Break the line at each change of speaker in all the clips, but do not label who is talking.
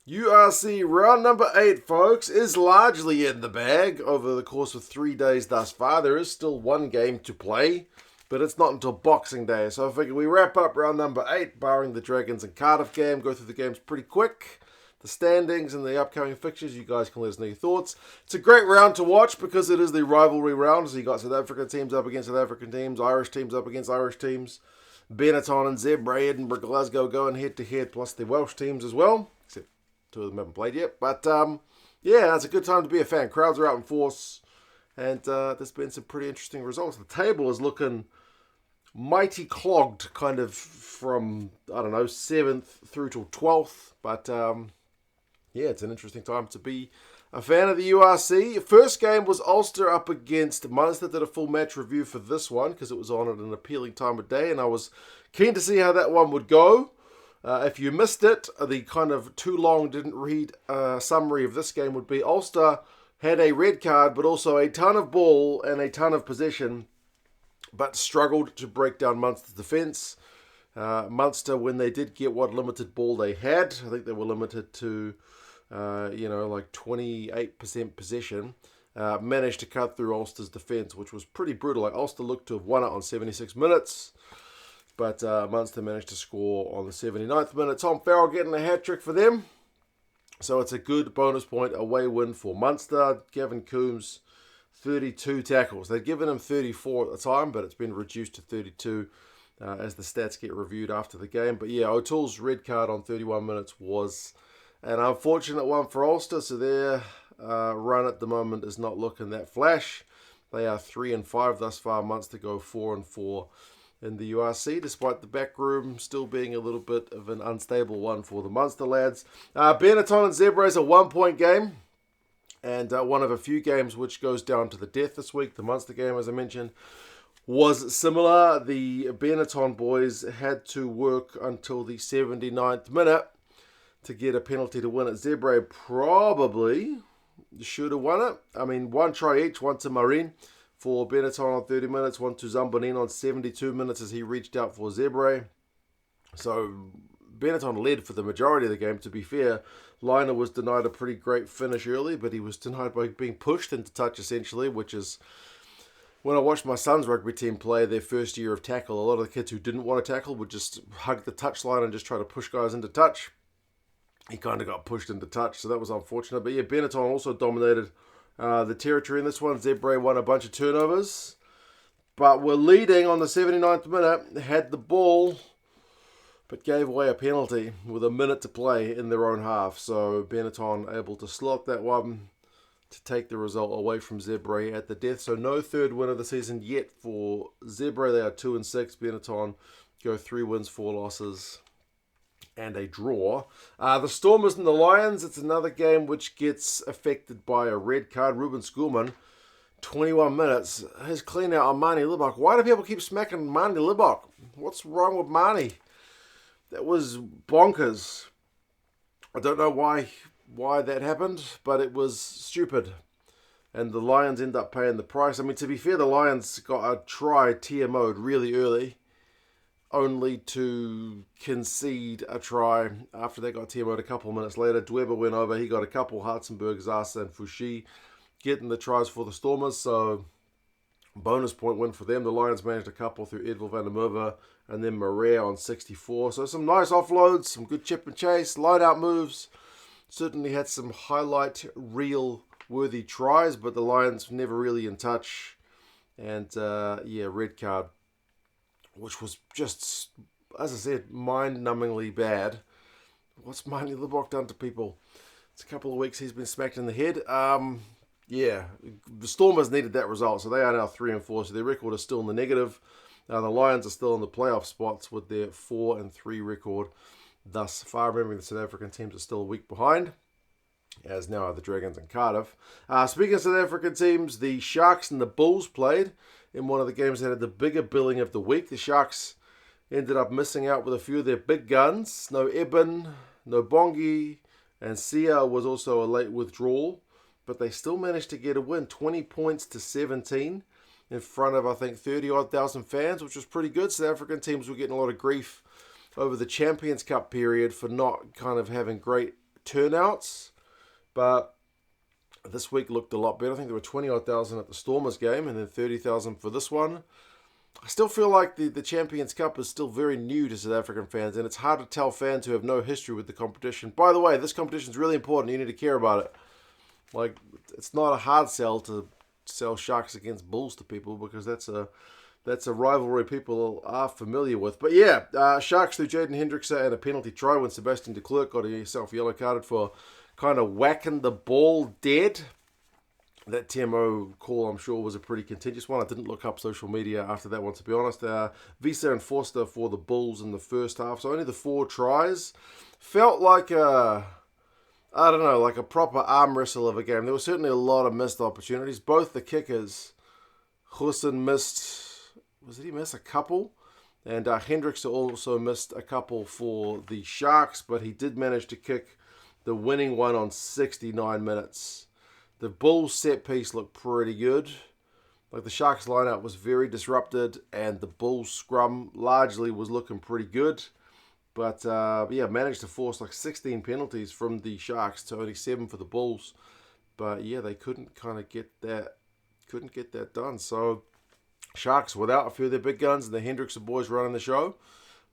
URC round number 8, folks, is largely in the bag over the course of 3 days thus far. There is still one game to play, but it's not until Boxing Day. So I figure we wrap up round number 8, barring the Dragons and Cardiff game, go through the games pretty quick. The standings and the upcoming fixtures, you guys can let us know your thoughts. It's a great round to watch because it is the rivalry round. So you got South African teams up against South African teams, Irish teams up against Irish teams, Benetton and Zebre, Edinburgh, Glasgow going head-to-head, plus the Welsh teams as well, except 2 of them haven't played yet. But, yeah, it's a good time to be a fan. Crowds are out in force, and there's been some pretty interesting results. The table is looking mighty clogged, kind of from, 7th through till 12th. But, yeah, it's an interesting time to be a fan of the URC. First game was Ulster up against Munster. Did a full match review for this one because it was on at an appealing time of day, and I was keen to see how that one would go. If you missed it, the kind of too long didn't read summary of this game would be Ulster had a red card, but also a ton of ball and a ton of possession, but struggled to break down Munster's defence. Munster, when they did get what limited ball they had, I think they were limited to, like 28% possession, managed to cut through Ulster's defence, which was pretty brutal. Like Ulster looked to have won it on 76 minutes, but Munster managed to score on the 79th minute. Tom Farrell getting a hat-trick for them. So it's a good bonus point away win for Munster. Gavin Coombs, 32 tackles. They'd given him 34 at the time, but it's been reduced to 32 as the stats get reviewed after the game. But yeah, O'Toole's red card on 31 minutes was an unfortunate one for Ulster. So their run at the moment is not looking that flash. They are 3-5 thus far. Munster go 4-4 in the URC, despite the back room still being a little bit of an unstable one for the Munster lads. Benetton and Zebre is a 1-point game, and one of a few games which goes down to the death this week. The Munster game, as I mentioned, was similar. The Benetton boys had to work until the 79th minute to get a penalty to win it. Zebre probably should have won it. I mean, 1 try each, one to Marine for Benetton on 30 minutes, one to Zambonin on 72 minutes as he reached out for Zebre. So Benetton led for the majority of the game, to be fair. Leinster was denied a pretty great finish early, but he was denied by being pushed into touch, essentially, which is, when I watched my son's rugby team play their first year of tackle, a lot of the kids who didn't want to tackle would just hug the touchline and just try to push guys into touch. He kind of got pushed into touch, so that was unfortunate. But yeah, Benetton also dominated the territory in this one. Zebre won a bunch of turnovers, but were leading on the 79th minute, had the ball, but gave away a penalty with a minute to play in their own half. So Benetton able to slot that one to take the result away from Zebre at the death. So no third win of the season yet for Zebre. They are 2-6. Benetton go 3 wins, 4 losses, and a draw. The Stormers and the Lions, it's another game which gets affected by a red card. Ruben Schoolman, 21 minutes. His clean out on Marnie Libok. Why do people keep smacking Marnie Libok? What's wrong with Marnie? That was bonkers. I don't know why that happened, but it was stupid. And the Lions end up paying the price. I mean, to be fair, the Lions got a try TMO'd really early, only to concede a try after they got TMO'd a couple of minutes later. Dweber went over. He got a couple. Hartzenberg, Zasa, and Fouché getting the tries for the Stormers. So bonus point win for them. The Lions managed a couple through Edville van der Merwe and then Maria on 64. So some nice offloads, some good chip and chase, light out moves. Certainly had some highlight reel worthy tries, but the Lions never really in touch. And red card, which was just, as I said, mind-numbingly bad. What's Marnie Libok done to people? It's a couple of weeks he's been smacked in the head. The Stormers needed that result, so they are now 3-4, so their record is still in the negative. The Lions are still in the playoff spots with their 4-3 record thus far. Remembering the South African teams are still a week behind, as now are the Dragons and Cardiff. Speaking of South African teams, the Sharks and the Bulls played in one of the games that had the bigger billing of the week. The Sharks ended up missing out with a few of their big guns. No Eben, no Bongi, and Sia was also a late withdrawal, but they still managed to get a win, 20 points to 17 in front of, I think, 30-odd thousand fans, which was pretty good. South African teams were getting a lot of grief over the Champions Cup period for not kind of having great turnouts, but this week looked a lot better. I think there were 20,000 at the Stormers game and then 30,000 for this one. I still feel like the Champions Cup is still very new to South African fans, and it's hard to tell fans who have no history with the competition. By the way, this competition is really important. You need to care about it. Like, it's not a hard sell to sell Sharks against Bulls to people, because that's a rivalry people are familiar with. But yeah, Sharks through Jaden Hendrickse and a penalty try when Sebastian de Klerk got himself yellow carded for kind of whacking the ball dead. That TMO call, I'm sure, was a pretty contentious one. I didn't look up social media after that one, to be honest. Wiese and Forster for the Bulls in the first half. So only the 4 tries. Felt like a proper arm wrestle of a game. There were certainly a lot of missed opportunities. Both the kickers, Hussein missed, did he miss a couple? And Hendrickse also missed a couple for the Sharks, but he did manage to kick the winning one on 69 minutes. The Bulls set piece looked pretty good. Like, the Sharks lineup was very disrupted, and the Bulls scrum largely was looking pretty good. But yeah, managed to force like 16 penalties from the Sharks to only 7 for the Bulls. But yeah, they couldn't get that done. So Sharks, without a few of their big guns and the Hendrickse boys running the show,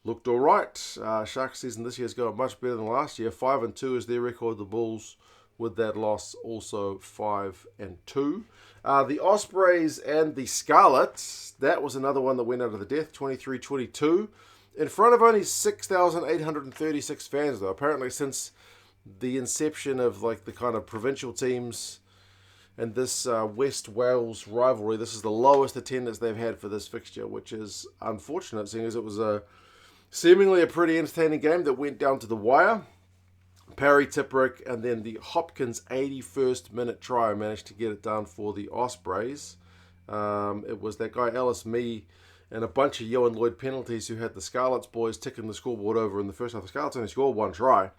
looked all right. Sharks season this year has gone much better than last year. 5-2 is their record. The Bulls, with that loss, also 5-2. The Ospreys and the Scarlets, that was another one that went out of the death, 23-22. In front of only 6,836 fans, though. Apparently, since the inception of like the kind of provincial teams and this West Wales rivalry, this is the lowest attendance they've had for this fixture, which is unfortunate, seeing as it was seemingly a pretty entertaining game that went down to the wire. Parry Tipperick and then the Hopkins 81st minute try managed to get it done for the Ospreys. It was that guy Ellis Mee and a bunch of Johan Lloyd penalties who had the Scarlets boys ticking the scoreboard over in the first half. The Scarlets only scored 1 try.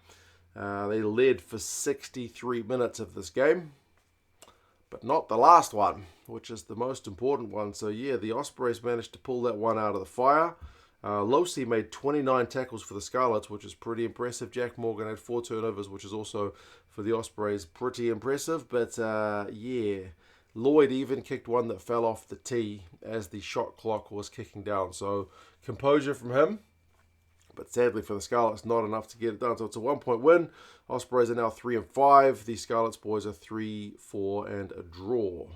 They led for 63 minutes of this game, but not the last one, which is the most important one. So yeah, the Ospreys managed to pull that one out of the fire. Losi made 29 tackles for the Scarlets, which is pretty impressive. Jack Morgan had 4 turnovers, which is also, for the Ospreys, pretty impressive. But yeah, Lloyd even kicked one that fell off the tee as the shot clock was kicking down. So composure from him. But sadly for the Scarlets, not enough to get it done. So it's a 1-point win. Ospreys are now 3-5. The Scarlets boys are 3-4 and a draw.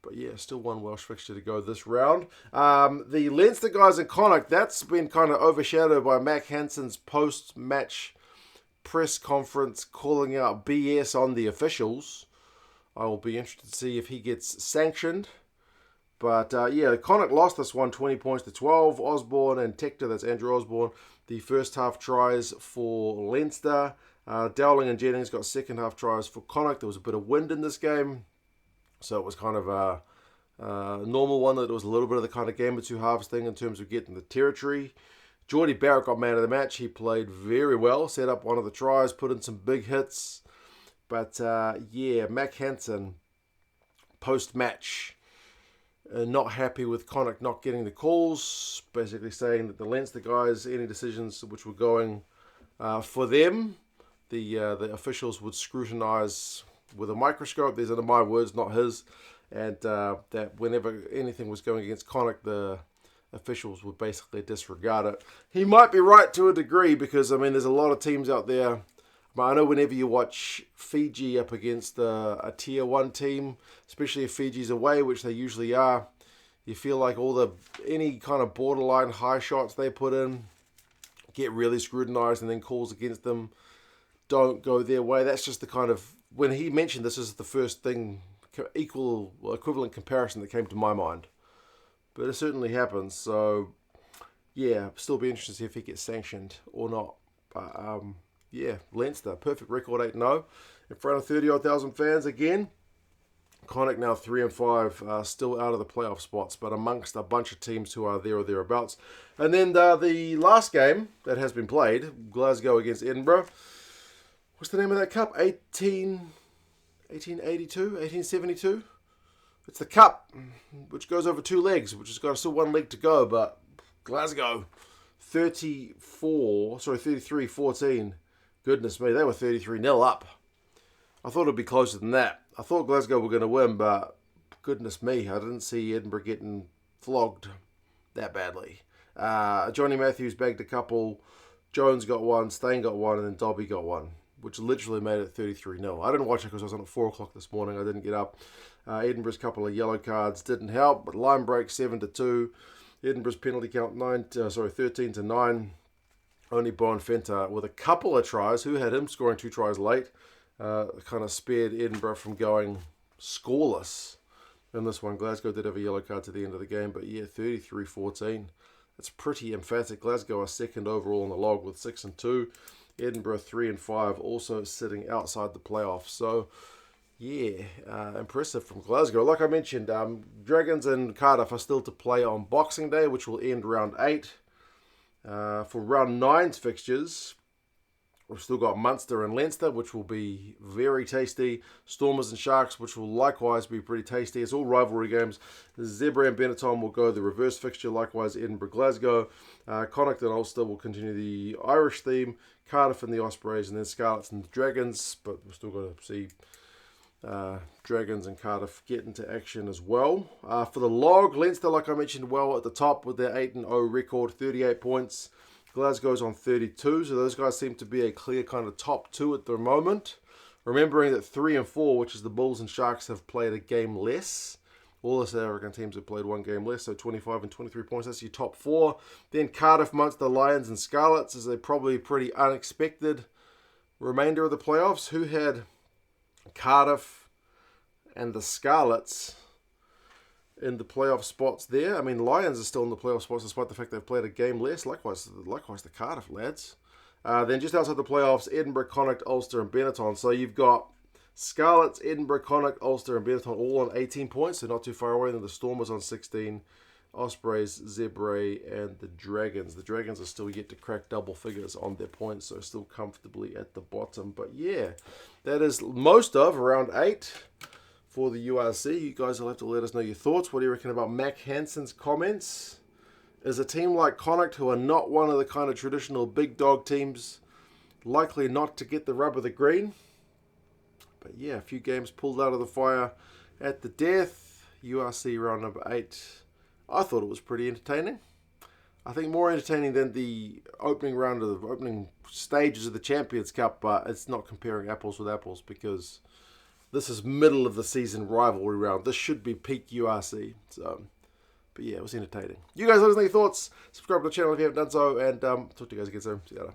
But yeah, still one Welsh fixture to go this round. The Leinster guys in Connacht, that's been kind of overshadowed by Mac Hansen's post-match press conference calling out BS on the officials. I will be interested to see if he gets sanctioned. But yeah, Connacht lost this one 20 points to 12. Osborne and Tector, that's Andrew Osborne, the first half tries for Leinster. Dowling and Jennings got second half tries for Connacht. There was a bit of wind in this game, so it was kind of a normal one, that it was a little bit of the kind of game of 2 halves thing in terms of getting the territory. Geordie Barrett got man of the match. He played very well, set up one of the tries, put in some big hits. But yeah, Mac Hansen, post-match, not happy with Connacht not getting the calls, basically saying that the Leinster guys, any decisions which were going for them, the officials would scrutinise with a microscope. These are my words, not his. And that whenever anything was going against Connacht, the officials would basically disregard it. He might be right to a degree, because, I mean, there's a lot of teams out there. I know whenever you watch Fiji up against a Tier 1 team, especially if Fiji's away, which they usually are, you feel like any kind of borderline high shots they put in get really scrutinised, and then calls against them don't go their way. That's just the kind of, when he mentioned this is the first thing, equivalent comparison that came to my mind. But it certainly happens. So yeah, still be interested to see if he gets sanctioned or not. But yeah, Leinster, perfect record, 8-0 in front of 30-odd thousand fans again. Connacht now 3-5, still out of the playoff spots, but amongst a bunch of teams who are there or thereabouts. And then the last game that has been played, Glasgow against Edinburgh. What's the name of that cup? 1872? It's the cup, which goes over 2 legs, which has got still 1 leg to go, but Glasgow 33-14 Goodness me, they were 33-0 up. I thought it'd be closer than that. I thought Glasgow were going to win, but goodness me, I didn't see Edinburgh getting flogged that badly. Johnny Matthews bagged a couple, Jones got one, Stain got one, and then Dobby got one, which literally made it 33-0. I didn't watch it because I was on at 4 o'clock this morning. I didn't get up. Edinburgh's couple of yellow cards didn't help, but line break 7-2. Edinburgh's penalty count 13-9. Only Brian Fenter with a couple of tries. Who had him scoring 2 tries late? Kind of spared Edinburgh from going scoreless in this one. Glasgow did have a yellow card to the end of the game, but yeah, 33-14. That's pretty emphatic. Glasgow are second overall in the log with 6-2. Edinburgh 3-5, also sitting outside the playoffs. So yeah, impressive from Glasgow. Like I mentioned, Dragons and Cardiff are still to play on Boxing Day, which will end round 8. For round 9's fixtures, we've still got Munster and Leinster, which will be very tasty. Stormers and Sharks, which will likewise be pretty tasty. It's all rivalry games. Zebre and Benetton will go the reverse fixture. Likewise, Edinburgh, Glasgow. Connacht and Ulster will continue the Irish theme. Cardiff and the Ospreys, and then Scarlets and the Dragons. But we've still got to see Dragons and Cardiff get into action as well. For the log, Leinster, like I mentioned, well at the top with their 8-0 record, 38 points. Glasgow's on 32, so those guys seem to be a clear kind of top 2 at the moment. Remembering that 3 and 4, which is the Bulls and Sharks, have played a game less. All the South African teams have played 1 game less, so 25 and 23 points. That's your top 4. Then Cardiff, Munster, Lions, and Scarlets is a probably pretty unexpected remainder of the playoffs. Who had Cardiff and the Scarlets in the playoff spots there? I mean, Lions are still in the playoff spots despite the fact they've played a game less. Likewise the Cardiff lads. Then just outside the playoffs, Edinburgh, Connacht, Ulster, and Benetton. So you've got Scarlets, Edinburgh, Connacht, Ulster, and Benetton all on 18 points, so not too far away. Then the Stormers on 16, Ospreys, Zebre, and the Dragons. The Dragons are still yet to crack double figures on their points, so still comfortably at the bottom. But yeah, that is most of round 8 for the URC. You guys will have to let us know your thoughts. What do you reckon about Mac Hansen's comments? Is a team like Connacht, who are not one of the kind of traditional big dog teams, likely not to get the rub of the green? But yeah, a few games pulled out of the fire at the death. URC round number 8. I thought it was pretty entertaining. I think more entertaining than the opening round of the opening stages of the Champions Cup, but it's not comparing apples with apples because this is middle of the season rivalry round. This should be peak URC. So, but yeah, it was entertaining. You guys let us know your thoughts. Subscribe to the channel if you haven't done so, and talk to you guys again soon. See you later.